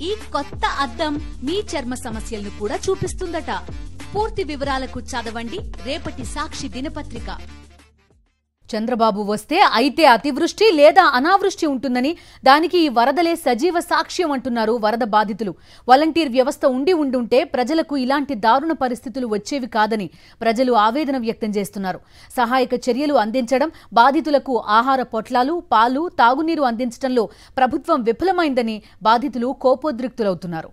ఈ కొత్త అద్దం మీ చర్మ సమస్యలను కూడా చూపిస్తుందట. పూర్తి వివరాలకు చదవండి రేపటి సాక్షి దినపత్రిక. చంద్రబాబు వస్తే అయితే అతివృష్టి లేదా అనావృష్టి ఉంటుందని, దానికి ఈ వరదలే సజీవ సాక్ష్యం అంటున్నారు వరద బాధితులు. వాలంటీర్ వ్యవస్థ ఉండుంటే ప్రజలకు ఇలాంటి దారుణ పరిస్థితులు వచ్చేవి కాదని ప్రజలు ఆవేదన వ్యక్తం చేస్తున్నారు. సహాయక చర్యలు అందించడం, బాధితులకు ఆహార పొట్లాలు, పాలు, తాగునీరు అందించడంలో ప్రభుత్వం విఫలమైందని బాధితులు కోపోద్రిక్తులవుతున్నారు.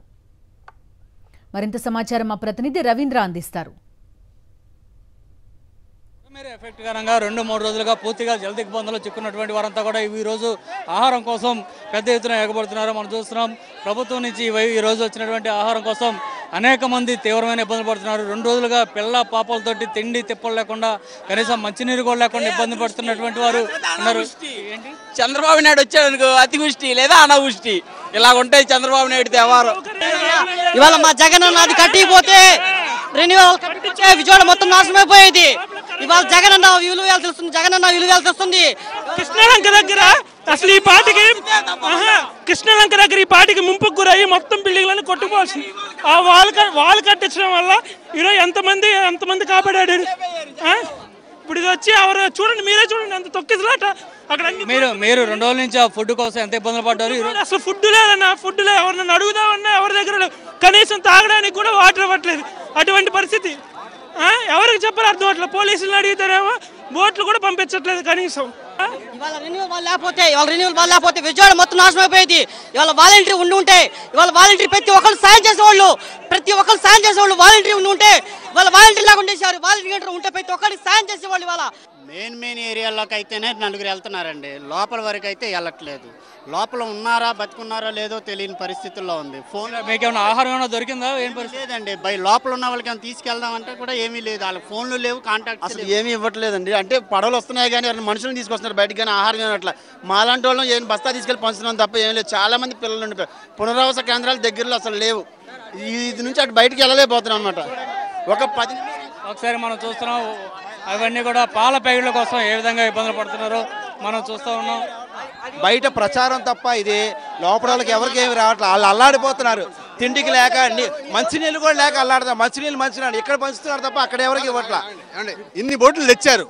మరింత సమాచారం మా ప్రతినిధి రవీంద్ర అందిస్తారు. ఎఫెక్ట్ కారణంగా 2-3 రోజులుగా పూర్తిగా జలదిగ్బంధంలో చిక్కున్నటువంటి వారంతా కూడా ఈ రోజు ఆహారం కోసం పెద్ద ఎత్తున ఎగబడుతున్నారు. మనం చూస్తున్నాం ప్రభుత్వం నుంచి ఈ రోజు వచ్చినటువంటి ఆహారం కోసం అనేక మంది తీవ్రమైన ఇబ్బందులు పడుతున్నారు. 2 రోజులుగా పిల్ల పాపలతోటి తిండి తిప్పలు లేకుండా, కనీసం మంచినీరు కూడా లేకుండా ఇబ్బంది పడుతున్నటువంటి వారు ఉన్నారు. చంద్రబాబు నాయుడు వచ్చాడు అతివృష్టి లేదా అనావృష్టి ఇలా ఉంటాయి చంద్రబాబు నాయుడు వ్యవహారం. ఇవాళ మా జగన్ అన్నది కట్టిపోతే రెన్యువల్ కట్టించే విజయవాడ మొత్తం నాశనమైపోయేది. ఇవాళ జగన్ అన్న విలువ తెలుస్తుంది, జగన్ అన్న విలువ తెలుస్తుంది. కృష్ణలంక దగ్గర అసలు ఈ పాటికి కృష్ణలంక దగ్గర ఈ పాటికి ముంపుకు గురయ్యి మొత్తం బిల్డింగ్లను కొట్టుకోవాల్సింది. ఆ వాళ్ళు కట్టించడం వల్ల ఈరోజు ఎంతమంది కాపాడాడు. ఇప్పుడు ఇది వచ్చి ఎవరు చూడండి, మీరే చూడండి అంత తొక్కిసలాట. అక్కడ మీరు 2 రోజుల నుంచి ఆ ఫుడ్ కోసం ఎంత ఇబ్బందులు పడ్డారు. అసలు ఫుడ్ లేదన్నా, ఫుడ్ లేదు. ఎవరినైనా అడుగుదామన్నా ఎవరి దగ్గర కనీసం తాగడానికి కూడా వాటర్ ఇవ్వట్లేదు. అటువంటి పరిస్థితి ఎవరికి చెప్పాలి అర్థం అట్లా. పోలీసులను అడిగితేనేమో బోట్లు కూడా పంపించట్లేదు కనీసం. ఇవాళ రెన్యువల్ లేకపోతే విజయవాడ మొత్తం నాశనం అయిపోయేది. ఇవాళ వాలంటీర్ ఉంటే ఇవాళ వాలంటీర్ ప్రతి ఒక్కరు సాయం చేసేవాళ్ళు వాలంటీర్ ఉంటే ఇవాళ వాలంటీర్ లాగా ఉండేసారు. వాలంటీర్ ఉంటే ప్రతి ఒక్కరికి సాయం చేసేవాళ్ళు. ఇవాళ మెయిన్ ఏరియాలోకి అయితేనే 4 వెళ్తున్నారండి, లోపల వరకు అయితే వెళ్ళట్లేదు. లోపల ఉన్నారా బతుకున్నారా లేదో తెలియని పరిస్థితుల్లో ఉంది. ఫోన్ మీకు ఏమైనా ఆహారం ఏమైనా దొరికిందా? ఏం పరిస్థితి లేదండి. లోపల ఉన్న వాళ్ళకి ఏమైనా తీసుకెళ్దాం అంటే కూడా ఏమీ లేదు. వాళ్ళకి ఫోన్లు లేవు, కాంటాక్ట్ అసలు ఏమీ ఇవ్వట్లేదండి. అంటే పడవలు వస్తున్నాయి కానీ మనుషులను తీసుకొస్తున్నారు బయటకు, కానీ ఆహారం కానీ అట్లా. మాలాంటి వాళ్ళం ఏం బస్తా తీసుకెళ్ళి పంచుతున్నాం తప్ప ఏం లేదు. చాలా మంది పిల్లలు ఉండి పునరావాస కేంద్రాలు దగ్గరలో అసలు లేవు. ఇది నుంచి అటు బయటకు వెళ్ళలేకపోతున్నాం అనమాట. ఒక 10 ఒకసారి మనం చూస్తున్నాం అవన్నీ కూడా పాల ప్యాకెట్ల కోసం ఏ విధంగా ఇబ్బందులు పడుతున్నారో మనం చూస్తూ ఉన్నాం. బయట ప్రచారం తప్ప ఇది లోపల వాళ్ళకి ఎవరికి ఏమి రావట్లేదు. వాళ్ళు అల్లాడిపోతున్నారు. తిండికి లేక మంచినీళ్ళు కూడా లేక అల్లాడుతారు. మంచినీళ్ళు ఇక్కడ పంచుతున్నారు తప్ప అక్కడ ఎవరికి ఇవ్వట్లా. ఇన్ని బోట్లు తెచ్చారు,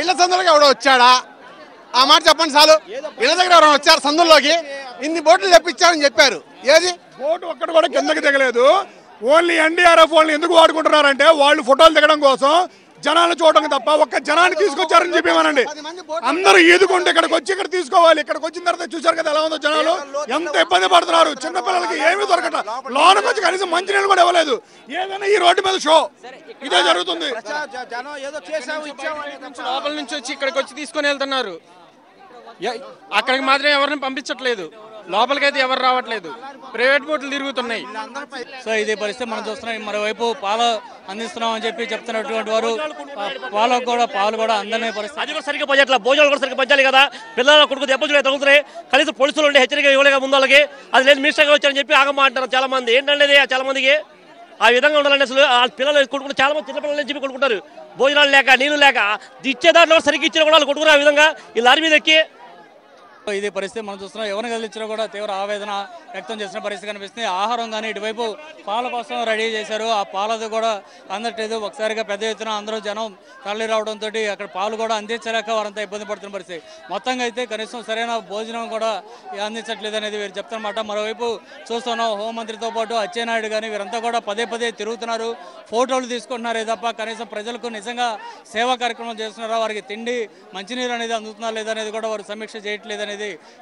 ఇళ్ల సందులోకి ఎవడో వచ్చాడా? ఆ మాట చెప్పండి చాలు. ఇళ్ల దగ్గర ఎవరైనా వచ్చారు సందుల్లోకి? ఇన్ని బోట్లు తెప్పించారని చెప్పారు. ఏది బోటు ఒక్కటి కూడా కిందకి దిగలేదు. ఓన్లీ ఎన్డీఆర్ఎఫ్ వాళ్ళని ఎందుకు వాడుకుంటున్నారంటే వాళ్ళు ఫోటోలు దిగడం కోసం, జనాలను చూడడం తప్ప ఒక్క జనాన్ని తీసుకొచ్చారని చెప్పేమనండి. అందరూ ఈదుకుంటే ఇక్కడికి వచ్చి ఇక్కడ తీసుకోవాలి. ఇక్కడికి వచ్చిన తర్వాత చూసారు కదా ఎలా ఉందో జనాలు ఎంత ఇబ్బంది పడుతున్నారు. చిన్నపిల్లలకి ఏమీ దొరకట. లోనకి వచ్చి కనీసం మంచినీళ్ళు కూడా ఇవ్వలేదు. ఏదైనా ఈ రోడ్డు మీద షో ఇదే జరుగుతుంది. లోపల నుంచి వచ్చి ఇక్కడికి వచ్చి తీసుకొని వెళ్తున్నారు. అక్కడికి మాత్రం ఎవరిని పంపించట్లేదు. లోపలికైతే ఎవరు రావట్లేదు. ప్రైవేట్ బోట్లు తిరుగుతున్నాయి. సో ఇదే పరిస్థితి మనం చూస్తున్నాం. మరోవైపు పాలు అందిస్తున్నాం అని చెప్పి చెప్తున్నటువంటి వారు పాలు కూడా అందనే పరిస్థితి. అది కూడా సరిగ్గా పంచట్లా. భోజనాలు కూడా సరిగ్గా పంచాలి కదా. పిల్లల కొడుకు దెబ్బలు తగ్గుతున్నాయి. కనీసం పోలీసులు ఉండే హెచ్చరిక ఇవ్వలేక ముందు వాళ్ళకి అది లేదు మినిస్టర్గా వచ్చారని చెప్పి ఆగమంటారు చాలా మంది. ఏంటంటే చాలా మందికి ఆ విధంగా ఉండాలండి. అసలు ఆ పిల్లలు కొడుకుంటారు, చాలా మంది చిన్నపిల్లలు చెప్పి కొడుకుంటారు. భోజనాలు లేక నీళ్లు లేక ఇచ్చే దాంట్లో సరిగ్గా ఇచ్చిన కూడా వాళ్ళు కొడుకున్నారు. ఆ విధంగా ఈ లారీ మీద ఎక్కి ఇదే పరిస్థితి మనం చూస్తున్నాం. ఎవరిని కదిలించినా కూడా తీవ్ర ఆవేదన వ్యక్తం చేసిన పరిస్థితి కనిపిస్తుంది. ఆహారం కానీ ఇటువైపు పాల కోసం రెడీ చేశారు. ఆ పాలది కూడా అందట్లేదు. ఒకసారిగా పెద్ద ఎత్తున అందరూ జనం తరలి రావడంతో అక్కడ పాలు కూడా అందించలేక వారంతా ఇబ్బంది పడుతున్న పరిస్థితి. మొత్తంగా అయితే కనీసం సరైన భోజనం కూడా అందించట్లేదు అనేది వీరు చెప్తున్నమాట. మరోవైపు చూస్తున్నాం హోంమంత్రితో పాటు అచ్చెన్నాయుడు కానీ వీరంతా కూడా పదే తిరుగుతున్నారు, ఫోటోలు తీసుకుంటున్నారే తప్ప కనీసం ప్రజలకు నిజంగా సేవా కార్యక్రమం చేస్తున్నారా, వారికి తిండి మంచినీరు అనేది అందుతుందా లేదా అనేది కూడా వారు సమీక్ష చేయట్లేదు అనేది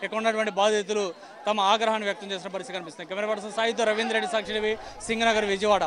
ఇక్కడ ఉన్నటువంటి బాధితులు తమ ఆగ్రహాన్ని వ్యక్తం చేసిన పరిస్థితి కనిపిస్తుంది. కెమెరా పర్సన్ సాయితో రవీంద్ర రెడ్డి, సాక్షి టీవీ, సింగనగర్, విజయవాడ.